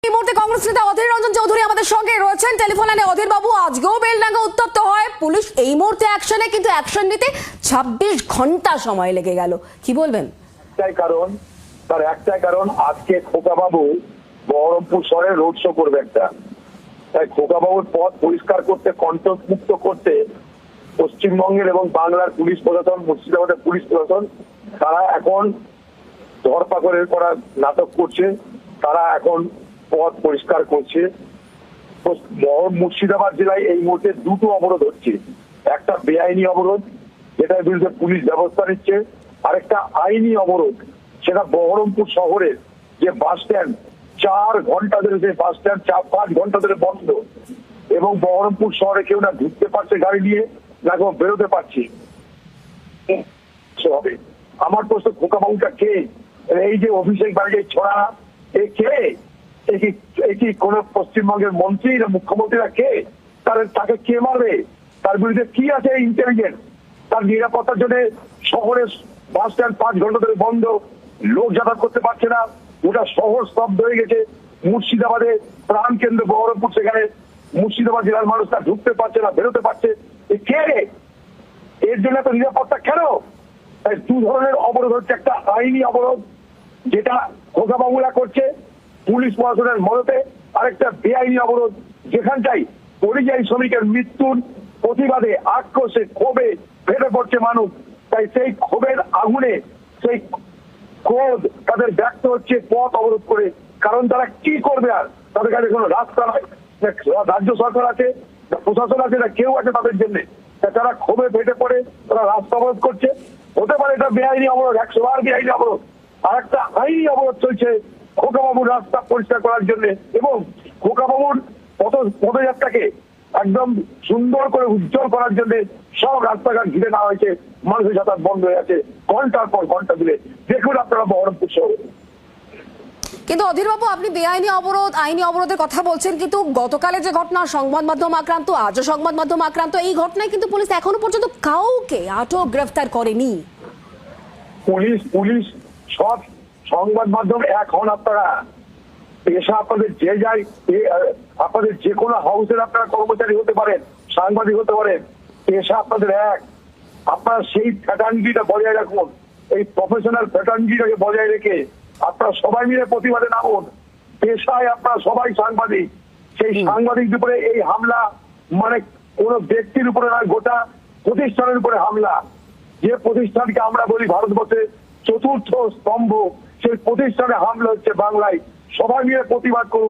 এই মুহূর্তে কংগ্রেস নেতা অধীর রঞ্জন চৌধুরী আমাদের সঙ্গে রয়েছেন টেলিফোন লাইনে। অধীর বাবু, আজকেও বেলডাঙ্গা উত্তপ্ত হয় পুলিশ এই মুহূর্তে অ্যাকশনে, কিন্তু অ্যাকশন নিতে 26 ঘন্টা সময় লেগে গেল, কি বলবেন? একটাই কারণ আজকে খোকাবাবু বহরমপুর শহরে রোড শো করবে একটা, তাই খোকাবাবুর পথ পরিষ্কার করতে, কন্ট্রোল মুক্ত করতে পশ্চিমবঙ্গের এবং বাংলার পুলিশ প্রশাসন, মুর্শিদাবাদের পুলিশ প্রশাসন তারা এখন ধরপাকড়ের করা নাটক করছে, তারা এখন পথ পরিষ্কার করছে। মুর্শিদাবাদ জেলায় এই মুহূর্তে দুটো অবরোধ হচ্ছে, একটা বেআইনি অবরোধ যেটার বিরুদ্ধে পুলিশ ব্যবস্থা নিচ্ছে, আরেকটা আইনি অবরোধ, সেটা বহরমপুর শহরের যে বাস স্ট্যান্ড 4 ঘন্টা ধরে, যে বাস স্ট্যান্ড 4-5 ঘন্টা ধরে বন্ধ, এবং বহরমপুর শহরে কেউ না ঢুকতে পারছে গাড়ি নিয়ে, না কেউ বেরোতে পারছে। হবে আমার প্রশ্ন, খোকাবাবুটা কে? এই যে অভিষেক ব্যানার্জি ছড়া, এ কে? কি কোন পশ্চিমবঙ্গের মন্ত্রী না মুখ্যমন্ত্রীরা কে? তাকে কে মারবে? তার বিরুদ্ধে কি আছে ইন্টেলিজেন্স? তার নিরাপত্তার জন্য শহরের বাস স্ট্যান্ড 5 ঘন্টা ধরে বন্ধ, লোক যাতায়াত করতে পারছে না, গোটা শহর স্তব্ধ হয়ে গেছে। মুর্শিদাবাদে প্রাণ কেন্দ্র বহরমপুর, সেখানে মুর্শিদাবাদ জেলার মানুষ তা ঢুকতে পারছে না, বেরোতে পারছে। কে? এর জন্য এত নিরাপত্তা কেন? তাই দু ধরনের অবরোধ হচ্ছে, একটা আইনি অবরোধ যেটা খোকাবাবুরা করছে পুলিশ প্রশাসনের মদতে, আরেকটা বেআইনি অবরোধ যেখানটাই পরিযায়ী শ্রমিকের মৃত্যুর প্রতিবাদে, আক্রোশে, ক্ষোভে ফেটে পড়ছে মানুষ। তাই সেই ক্ষোভের আগুনে, সেই ক্রোধ তাদের ব্যক্ত হচ্ছে পথ অবরোধ করে। কারণ তারা কি করবে? আর তাদের কাছে কোনো রাস্তা নাই, রাজ্য সরকার আছে, প্রশাসন আছে, না কেউ আছে তাদের জন্য। তারা ক্ষোভে ফেটে পড়ে তারা রাস্তা অবরোধ করছে। হতে পারে এটা বেআইনি অবরোধ, 100 বার বেআইনি অবরোধ, আর একটা আইনি অবরোধ চলছে খোকাবাবুর রাস্তা পরিষ্কার করার জন্য, এবং খোকাবাবুর পদযাত্রাকে একদম সুন্দর করে উজ্জ্বল করার জন্য সব রাস্তাঘাট ঘিরে নেওয়া হয়েছে, মানুষের যাতায়াত বন্ধ হয়ে আছে ঘন্টার পর ঘন্টা ধরে। দেখুন আপনারা বহরমপুর শহরে। কিন্তু অধীর বাবু, আপনি বেআইনি অবরোধ, আইনি অবরোধের কথা বলছেন, কিন্তু গতকালে যে ঘটনা, সংবাদ মাধ্যম আক্রান্ত, আজও সংবাদ মাধ্যম আক্রান্ত, এই ঘটনায় কিন্তু পুলিশ এখনো পর্যন্ত কাউকে আটক গ্রেফতার করেনি। পুলিশ সব সংবাদ মাধ্যম এখন আপনারা পেশা, আপনাদের যে যাই, আপনাদের যে কোনো হাউসের আপনারা কর্মচারী হতে পারেন, সাংবাদিক হতে পারেন, পেশা আপনাদের এক। আপনারা সেই ফ্যাটার্নিটিটা বজায় রাখুন, এই প্রফেশনাল ফ্যাটার্নিটিটাকে বজায় রেখে আপনারা সবাই মিলে প্রতিবাদে নামুন। পেশায় আপনারা সবাই সাংবাদিক, সেই সাংবাদিকদের উপরে এই হামলা মানে কোন ব্যক্তির উপরে নয়, গোটা প্রতিষ্ঠানের উপরে হামলা। যে প্রতিষ্ঠানকে আমরা বলি ভারতবর্ষের 4র্থ স্তম্ভ, সেই প্রতিষ্ঠানে হামলা হচ্ছে বাংলায়। সবাই মিলে প্রতিবাদ করুন।